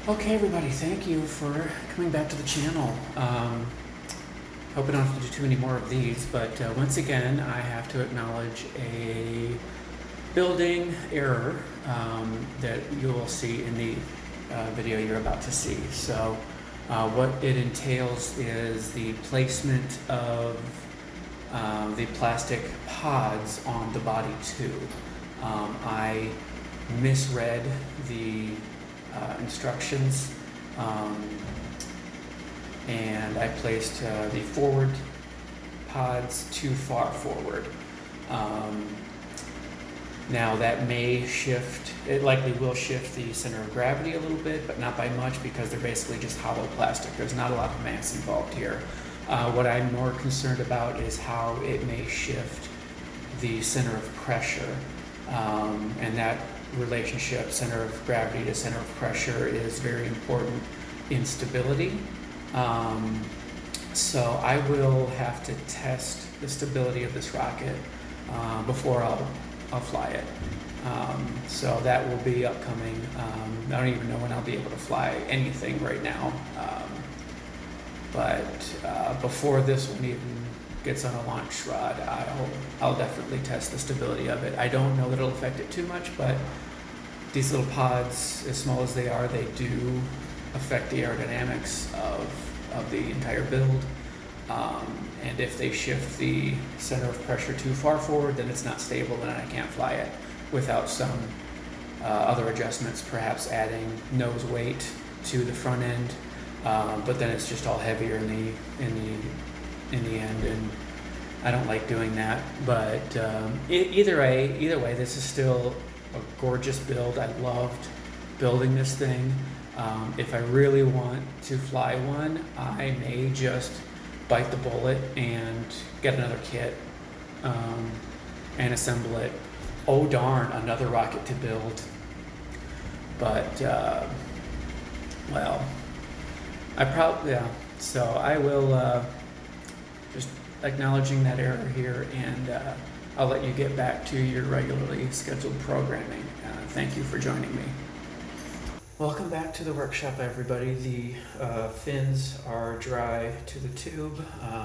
Okay, everybody, thank you for coming back to the channel. Hope I don't have to do too many more of these, but once again, I have to acknowledge a building error that you will see in the video you're about to see. So what it entails is the placement of the plastic pods on the body tube. I misread the instructions, and I placed the forward pods too far forward. Now that may shift, it likely will shift the center of gravity a little bit, but not by much because they're basically just hollow plastic. There's not a lot of mass involved here. What I'm more concerned about is how it may shift the center of pressure, and that relationship, center of gravity to center of pressure, is very important in stability. So I will have to test the stability of this rocket before I'll fly it. So that will be upcoming. I don't even know when I'll be able to fly anything right now. But before this one even gets on a launch rod, I'll definitely test the stability of it. I don't know that it'll affect it too much, but these little pods, as small as they are, they do affect the aerodynamics of the entire build. And if they shift the center of pressure too far forward, then it's not stable, and I can't fly it without some other adjustments, perhaps adding nose weight to the front end. But then it's just all heavier in the end, and I don't like doing that. But either way, this is still a gorgeous build. I loved building this thing. If I really want to fly one, I may just bite the bullet and get another kit and assemble it. Oh darn, another rocket to build. But well, yeah. So I will just acknowledging that error here, and I'll let you get back to your regularly scheduled programming. Thank you for joining me. Welcome back to the workshop, everybody. The fins are dry to the tube,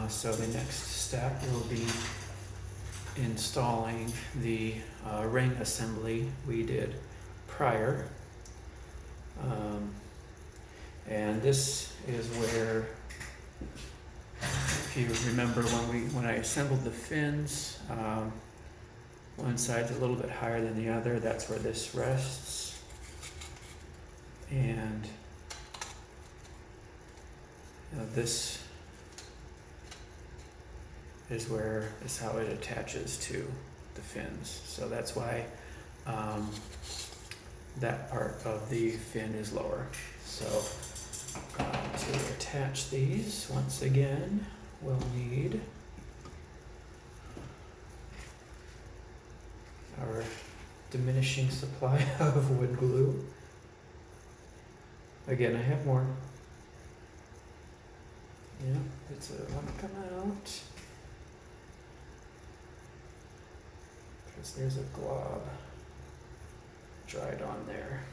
so the next step will be installing the ring assembly we did prior. And this is where, if you remember, when I assembled the fins, one side's a little bit higher than the other. That's where this rests. And this is how it attaches to the fins. So that's why that part of the fin is lower. So to attach these, once again, we'll need our diminishing supply of wood glue. Again, I have more. Yeah, it's a lot to come out. Because there's a glob dried on there.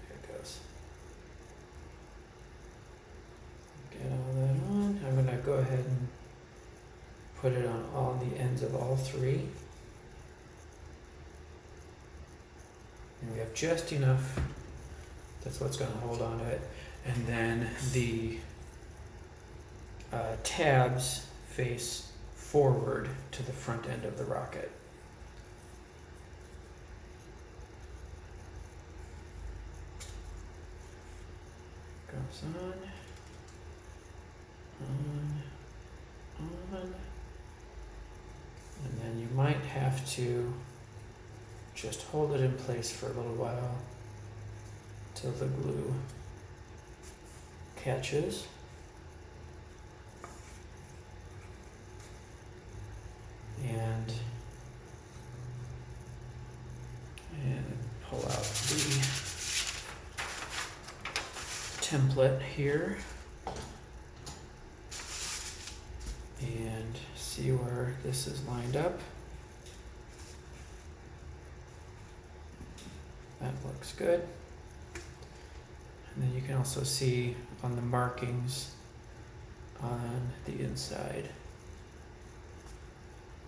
There it goes. Get all that on. I'm going to go ahead and put it on all the ends of all three. And we have just enough. That's what's going to hold on to it. And then the tabs face forward to the front end of the rocket. Goes on, and then you might have to just hold it in place for a little while till the glue catches. And pull out the template here and see where this is lined up. That looks good. And then you can also see on the markings on the inside.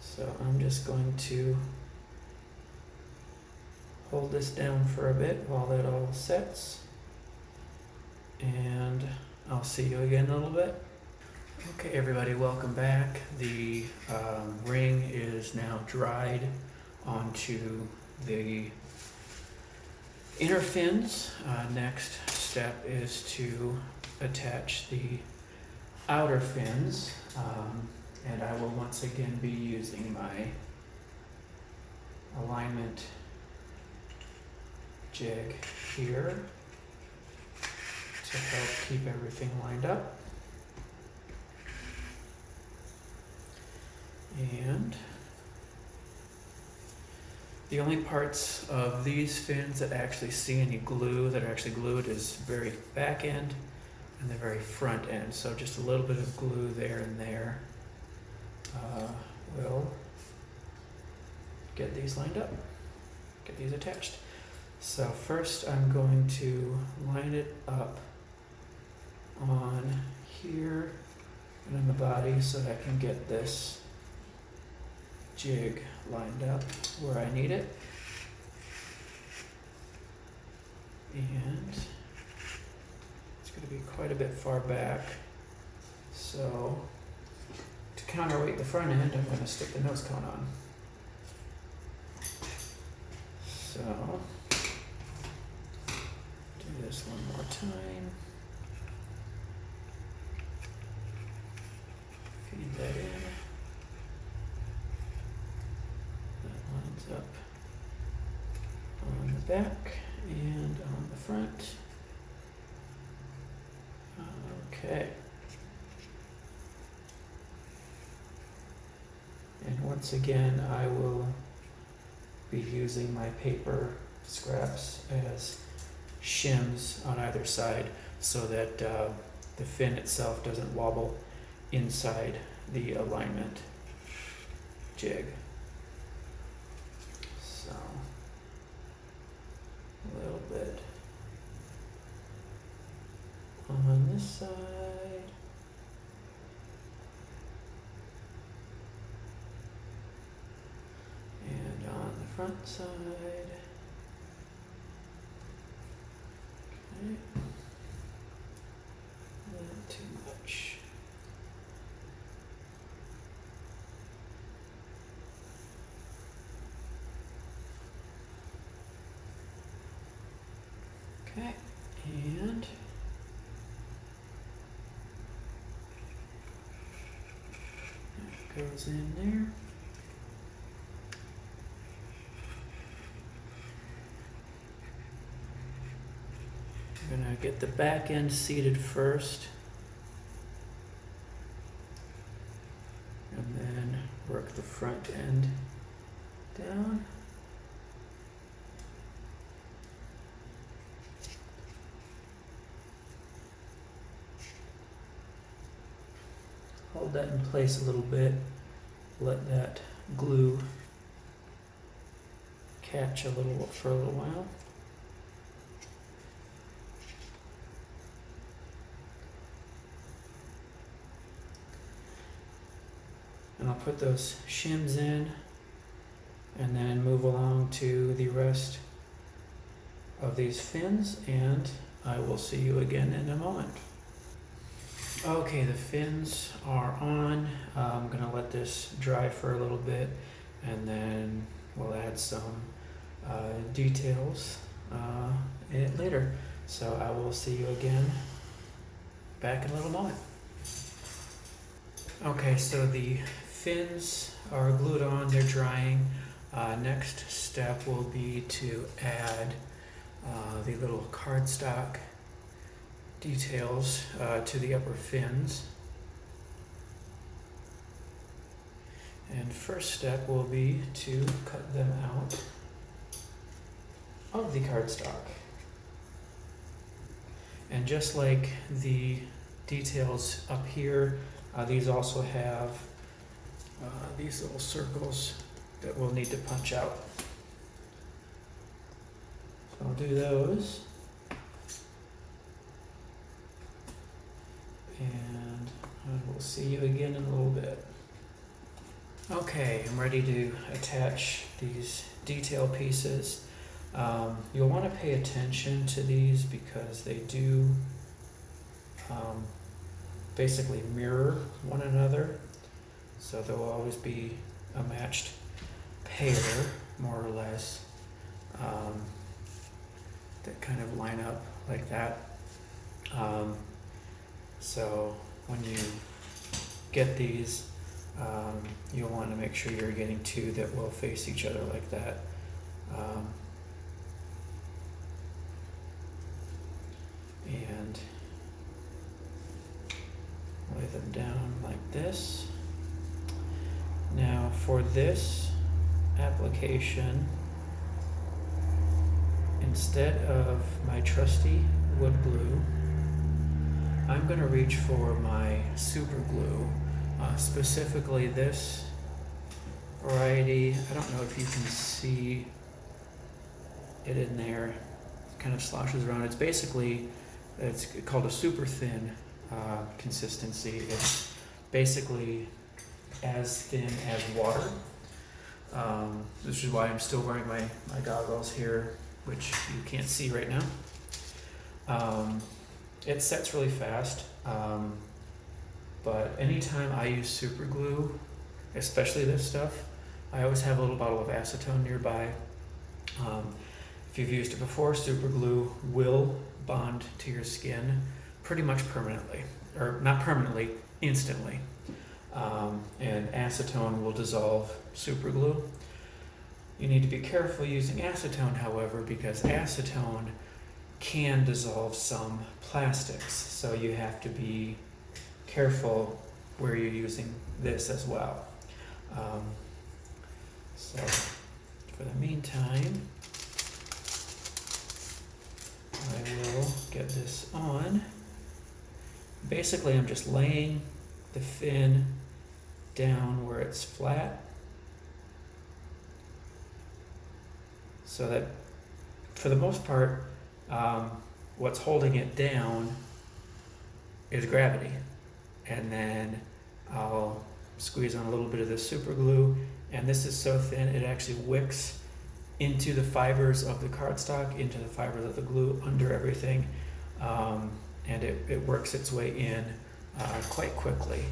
So I'm just going to hold this down for a bit while that all sets, and I'll see you again in a little bit. Okay, everybody, welcome back. The ring is now dried onto the inner fins. Next step is to attach the outer fins, and I will once again be using my alignment jig here to help keep everything lined up. And the only parts of these fins that actually see any glue that are actually glued is very back end and the very front end. So just a little bit of glue there and there will get these lined up, get these attached. So first I'm going to line it up on here and on the body so that I can get this jig lined up where I need it. And it's going to be quite a bit far back. So to counterweight the front end, I'm going to stick the nose cone on. So do this one more time. Feed that in. Up on the back and on the front. Okay. And once again, I will be using my paper scraps as shims on either side so that the fin itself doesn't wobble inside the alignment jig. So, a little bit on this side. And on the front side. Okay. Not too much. Okay, and that goes in there. I'm gonna get the back end seated first, and then work the front end down. Hold that in place a little bit, let that glue catch for a little while. And I'll put those shims in and then move along to the rest of these fins, and I will see you again in a moment. Okay, the fins are on. I'm gonna let this dry for a little bit, and then we'll add some details in it later. So I will see you again back in a little moment. Okay, so the fins are glued on, they're drying. Next step will be to add the little cardstock details to the upper fins. And first step will be to cut them out of the cardstock. And just like the details up here, these also have these little circles that we'll need to punch out. So do those. And we'll see you again in a little bit. Okay, I'm ready to attach these detail pieces. You'll want to pay attention to these because they do basically mirror one another. So there will always be a matched pair, more or less, that kind of line up like that. So when you get these, you'll want to make sure you're getting two that will face each other like that. And lay them down like this. Now for this application, instead of my trusty wood glue, I'm going to reach for my super glue, specifically this variety. I don't know if you can see it in there. It kind of sloshes around. It's basically, it's called a super thin consistency. It's basically as thin as water. This is why I'm still wearing my goggles here, which you can't see right now. It sets really fast, but anytime I use super glue, especially this stuff, I always have a little bottle of acetone nearby. If you've used it before, super glue will bond to your skin pretty much permanently, or not permanently, instantly. And acetone will dissolve super glue. You need to be careful using acetone, however, because acetone can dissolve some plastics, so you have to be careful where you're using this as well. So for the meantime, I will get this on. Basically, I'm just laying the fin down where it's flat, so that for the most part, what's holding it down is gravity. And then I'll squeeze on a little bit of this super glue, and this is so thin it actually wicks into the fibers of the cardstock, into the fibers of the glue under everything, and it works its way in quite quickly.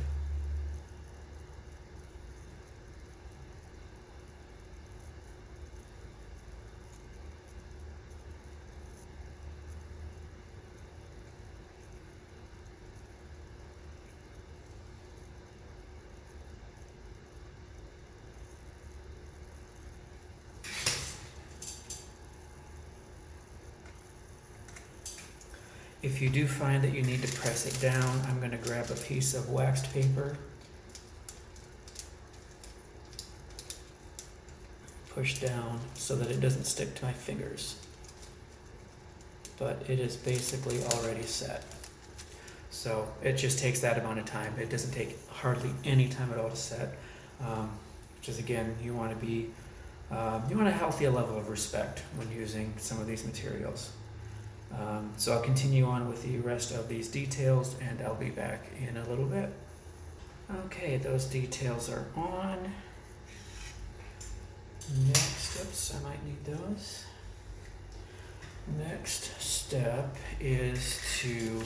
If you do find that you need to press it down, I'm going to grab a piece of waxed paper, push down so that it doesn't stick to my fingers. But it is basically already set. So it just takes that amount of time. It doesn't take hardly any time at all to set. Which is, again, you want a healthy level of respect when using some of these materials. So I'll continue on with the rest of these details, and I'll be back in a little bit. Okay, those details are on. Next, oops, I might need those. Next step is to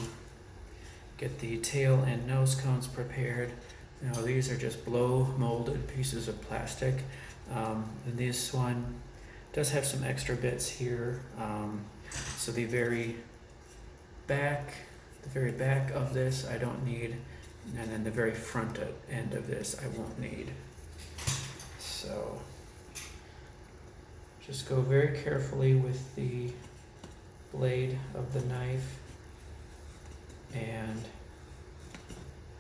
get the tail and nose cones prepared. Now these are just blow molded pieces of plastic. And this one does have some extra bits here. So the very back of this I don't need, and then the very front end of this I won't need. So just go very carefully with the blade of the knife and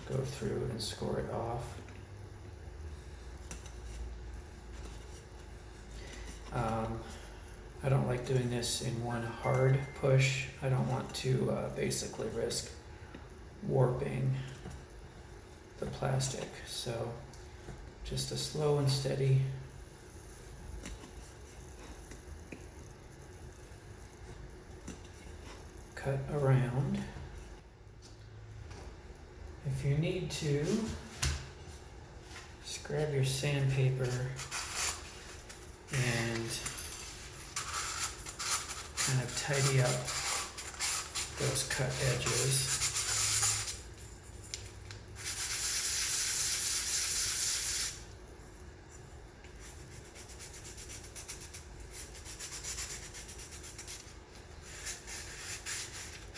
go through and score it off. I don't like doing this in one hard push. I don't want to basically risk warping the plastic. So just a slow and steady cut around. If you need to, just grab your sandpaper and kind of tidy up those cut edges.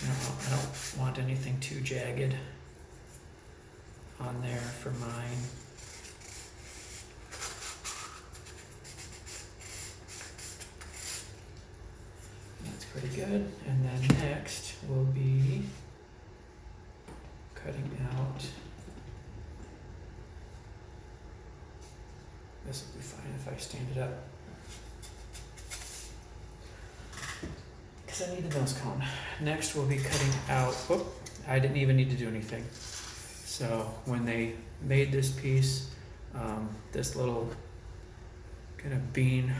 I don't want anything too jagged on there for mine. That's pretty good. And then next will be cutting out. This will be fine if I stand it up, because I need a nose cone. Next we'll be cutting out, whoop, I didn't even need to do anything. So when they made this piece, this little kind of bean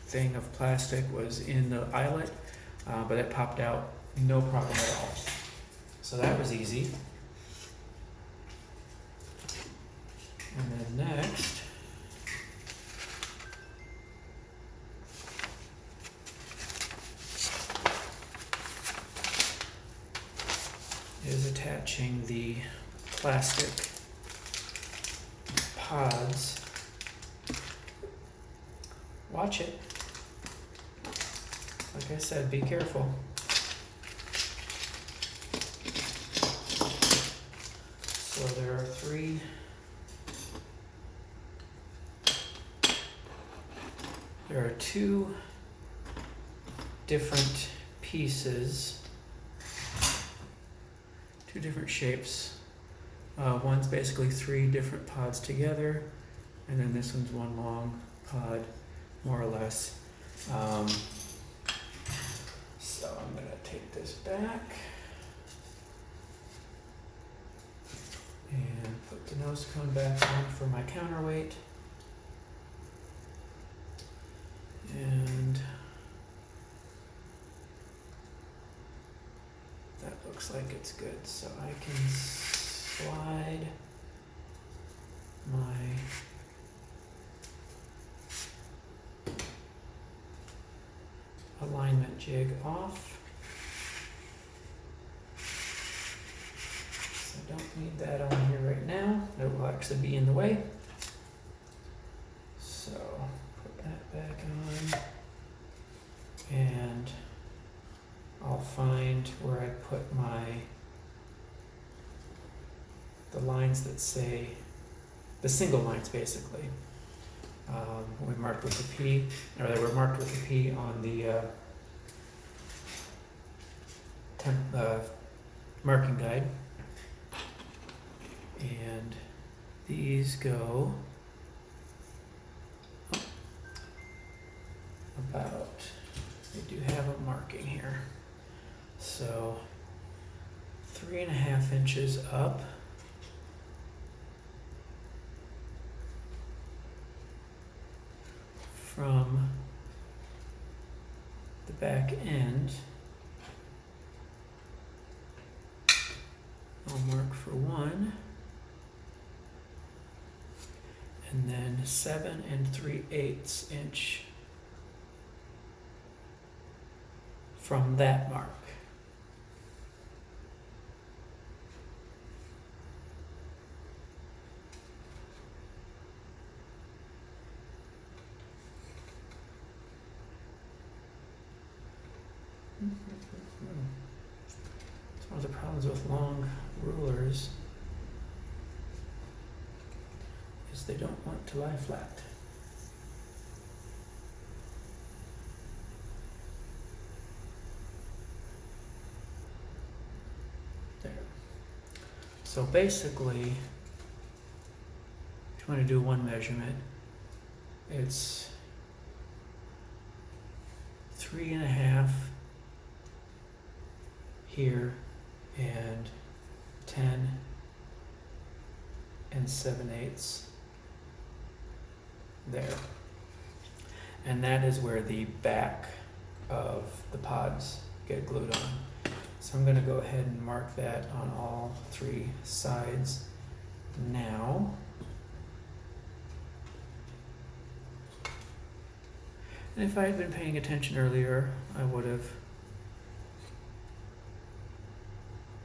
thing of plastic was in the eyelet, but it popped out no problem at all. So that was easy. And then next, is attaching the plastic pods. Watch it. Like I said, be careful. So there are three there are two different pieces, two different shapes. One's basically three different pods together, and then this one's one long pod, more or less. So I'm going to take this back and put the nose cone back on for my counterweight. And that looks like it's good. So I can slide my alignment jig off. So I don't need that on here right now. It will actually be in the way. So put that back on, and I'll find where I put the lines that say, the single lines basically. We marked with a P, or they were marked with a P on the marking guide. And these go about, they do have a marking here. So 3.5 inches up. From the back end. I'll mark for 1, and then 7 3/8 inch from that mark. It's one of the problems with long rulers is they don't want to lie flat. There. So basically, if you want to do one measurement, it's 3.5 here and 10 7/8 there. And that is where the back of the pods get glued on. So I'm going to go ahead and mark that on all 3 sides now. And if I had been paying attention earlier, I would have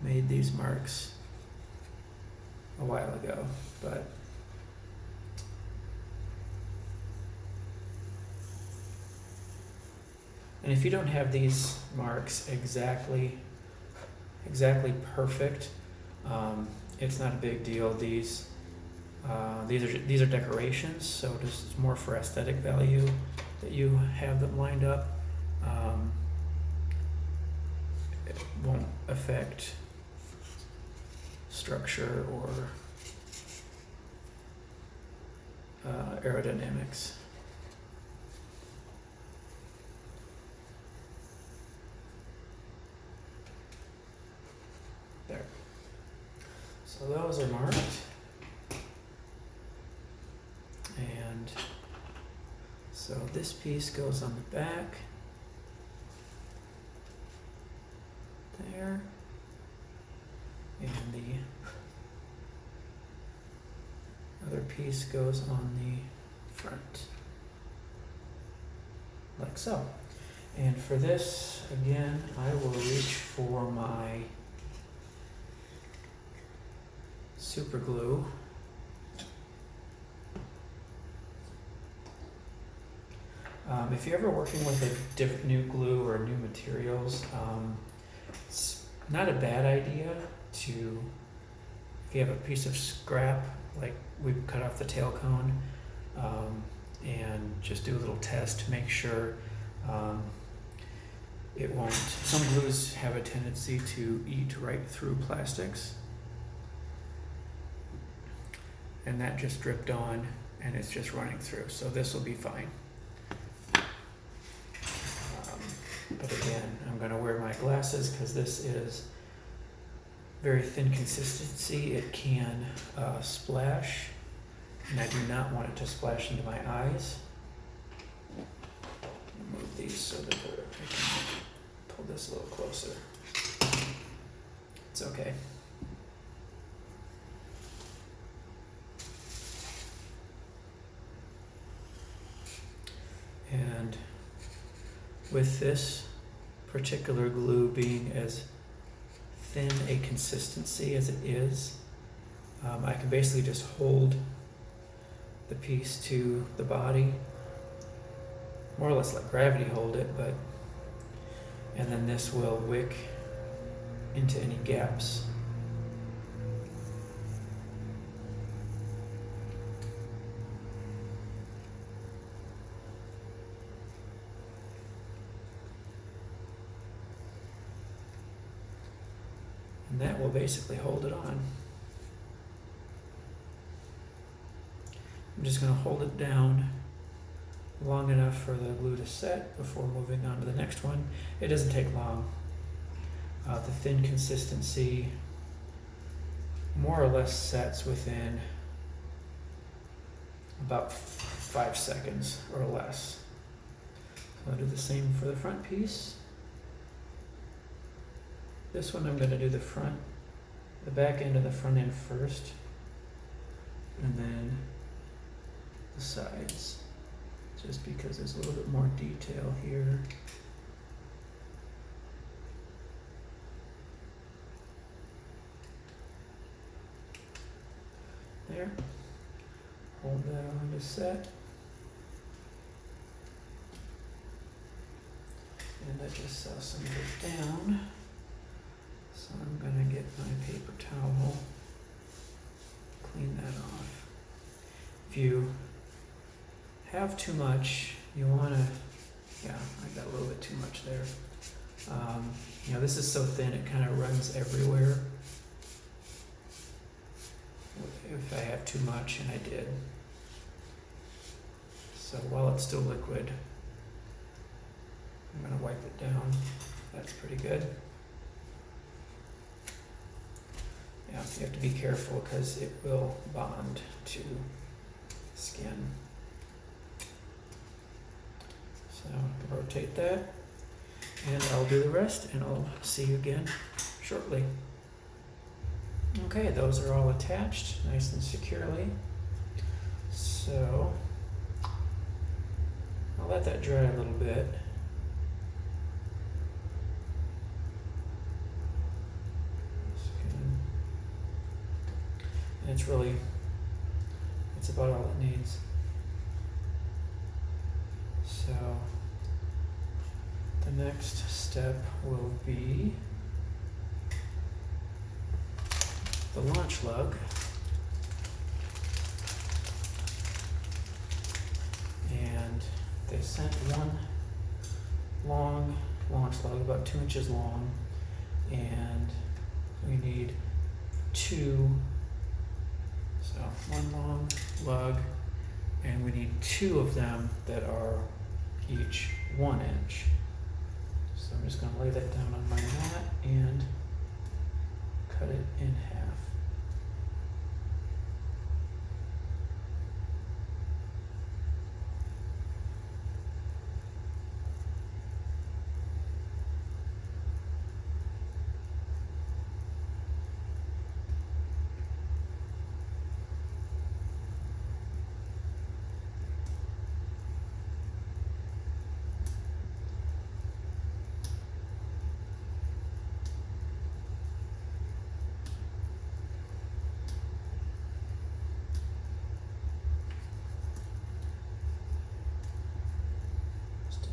made these marks a while ago, but and if you don't have these marks exactly perfect, it's not a big deal. These are decorations, so just more for aesthetic value that you have them lined up. It won't affect structure or aerodynamics. There. So those are marked. And so this piece goes on the back. There. And the other piece goes on the front. Like so. And for this, again, I will reach for my super glue. If you're ever working with a different new glue or new materials, it's not a bad idea to, if you have a piece of scrap, like we cut off the tail cone, and just do a little test to make sure it won't. Some glues have a tendency to eat right through plastics, and that just dripped on and it's just running through, so this will be fine. But again, I'm going to wear my glasses because this is very thin consistency. It can splash, and I do not want it to splash into my eyes. Move these so that I can pull this a little closer. It's okay. And with this particular glue being as thin a consistency as it is, I can basically just hold the piece to the body, more or less let gravity hold it, and then this will wick into any gaps. And that will basically hold it on. I'm just going to hold it down long enough for the glue to set before moving on to the next one. It doesn't take long. The thin consistency more or less sets within about 5 seconds or less. So I'll do the same for the front piece. This one I'm going to do the back end and the front end first, and then the sides, just because there's a little bit more detail here. There. Hold that on to set. And I just saw some of it down. So I'm going to get my paper towel, clean that off. If you have too much, you want to, yeah, I got a little bit too much there. This is so thin it kind of runs everywhere. If I have too much, and I did. So while it's still liquid, I'm going to wipe it down. That's pretty good. Yeah, you have to be careful because it will bond to skin. So rotate that. and I'll do the rest, and I'll see you again shortly. Okay, those are all attached nice and securely. So I'll let that dry a little bit. And it's about all it needs. So the next step will be the launch lug. And they sent one long launch lug, about 2 inches long, and we need 2. So one long lug, and we need 2 of them that are each 1 inch. So I'm just going to lay that down on my mat and cut it in half.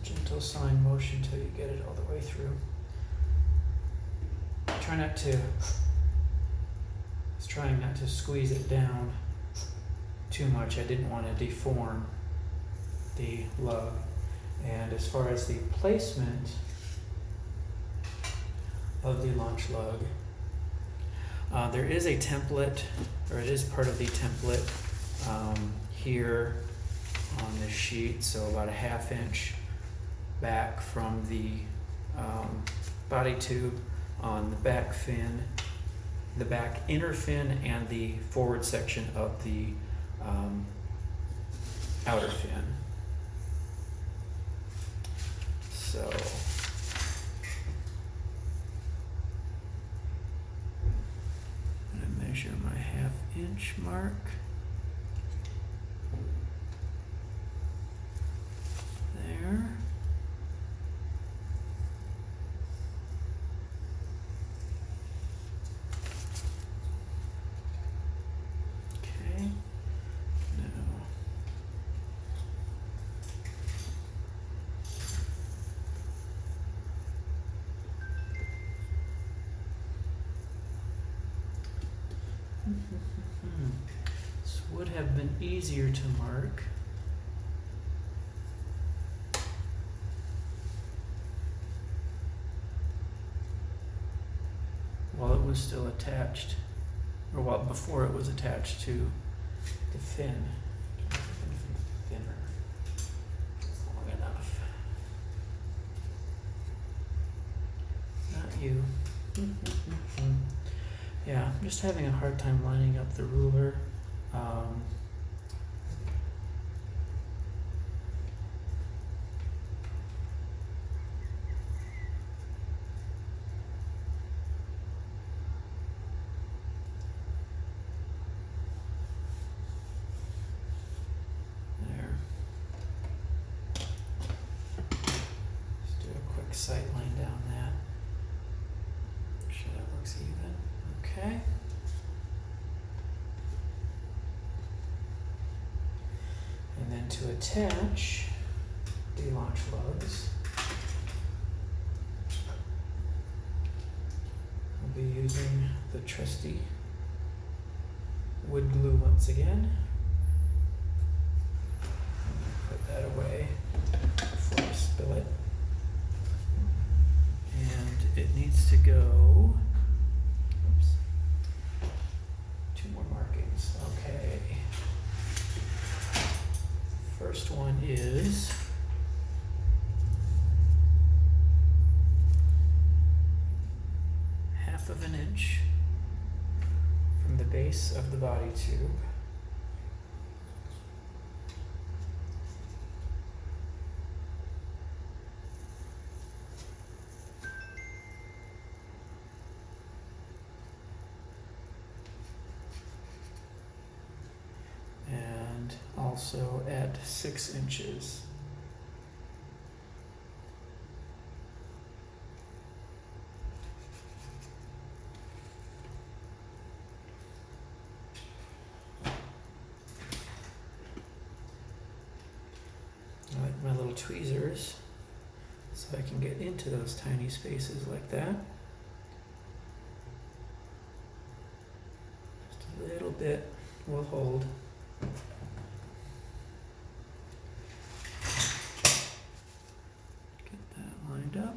Gentle sine motion till you get it all the way through. Try not to, trying not to squeeze it down too much. I didn't want to deform the lug. And as far as the placement of the launch lug, there is a template, or it is part of the template here on this sheet, so about a 1/2 inch back from the body tube on the back fin, the back inner fin, and the forward section of the outer fin. So I'm going to measure my 1/2 inch mark. There. This would have been easier to mark. While it was still attached, or while before it was attached to the fin. Thinner. It's long enough. Not you. Yeah, I'm just having a hard time lining up the ruler. There. Just do a quick sight line down that. Make sure that looks even. Okay. And then to attach the launch lugs, I'll be using the trusty wood glue once again. Put that away before I spill it. And it needs to go. Oops. 2 more markings. Okay. First one is half of an inch from the base of the body tube. also at 6 inches. I like my little tweezers so I can get into those tiny spaces like that. Just a little bit will hold. Get that lined up.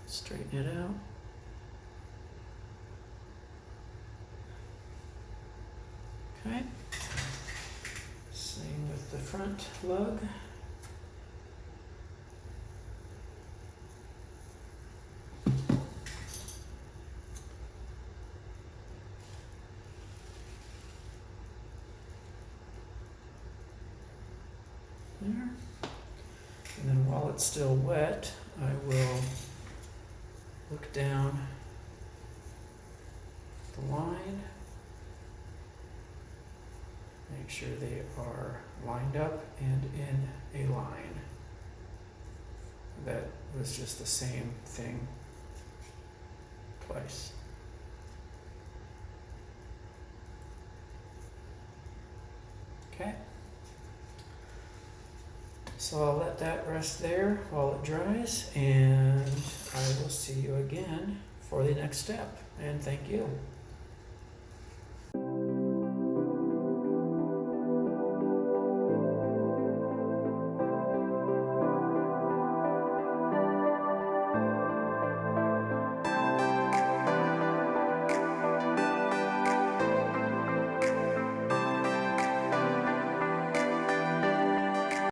Straighten it out. Okay. Same with the front lug. There. And then while it's still wet, I will look down the line. Make sure they are lined up and in a line. That was just the same thing twice. Okay. So I'll let that rest there while it dries, and I will see you again for the next step. And thank you.